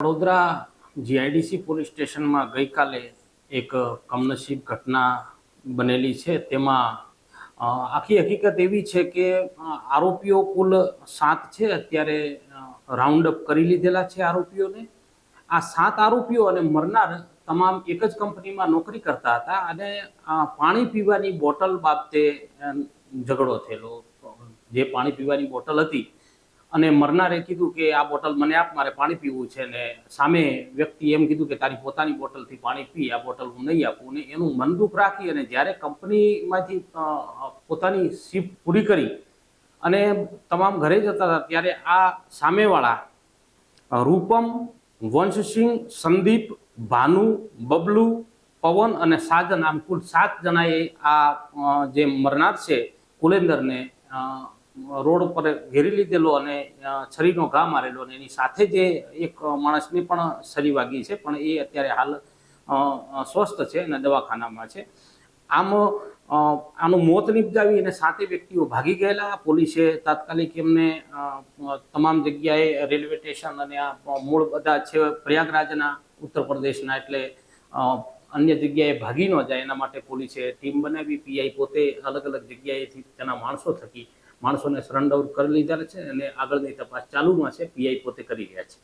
Vadodara GIDC police સ્ટેશનમાં ગઈકાલે એક કમનસીબ ઘટના બનેલી છે. તેમાં આખી હકીકત એવી છે કે આરોપીઓ કુલ 7 છે. અત્યારે રાઉન્ડ અપ કરી લીધેલા છે આરોપીઓને. આ 7 આરોપીઓ અને મરનાર તમામ એક જ કંપનીમાં નોકરી કરતા હતા અને પાણી પીવાની બોટલ બાબતે ઝઘડો થયેલો. જે પાણી પીવાની બોટલ હતી અને મરનારે કીધું કે આ બોટલ મને આપ, મારે પાણી પીવું છે, ને સામે વ્યક્તિ એમ કીધું કે તારી પોતાની બોટલથી પાણી પી, આ બોટલ હું નહીં આપું. ને એનું મન દુઃખ રાખી અને જ્યારે કંપનીમાંથી પોતાની શિફ્ટ પૂરી કરી અને તમામ ઘરે જતા હતા ત્યારે આ સામેવાળા રૂપમ, વંશસિંહ, સંદીપ, ભાનુ, બબલુ, પવન અને સાજન, આમ કુલ 7 જણાએ આ જે મરનાર છે કુલેન્દરને રોડ ઉપર ઘેરી લીધેલો અને છરીનો ઘા મારેલો. અને એની સાથે જે એક માણસને પણ છરી વાગી છે, પણ એ અત્યારે હાલ સ્વસ્થ છે અને દવાખાનામાં છે. આમ આનું મોત નિપજાવી અને 7 વ્યક્તિઓ ભાગી ગયેલા. પોલીસે તાત્કાલિક એમને તમામ જગ્યાએ રેલવે સ્ટેશન અને આ મૂળ બધા છે પ્રયાગરાજના, ઉત્તર પ્રદેશના, એટલે અન્ય જગ્યાએ ભાગી ન જાય એના માટે પોલીસે ટીમ બનાવી. પીઆઈ પોતે અલગ અલગ જગ્યાએથી તેના માણસોને સરેન્ડર કરી લીધા છે અને આગળની તપાસ ચાલુમાં છે. પીઆઈ પોતે કરી રહ્યા છે.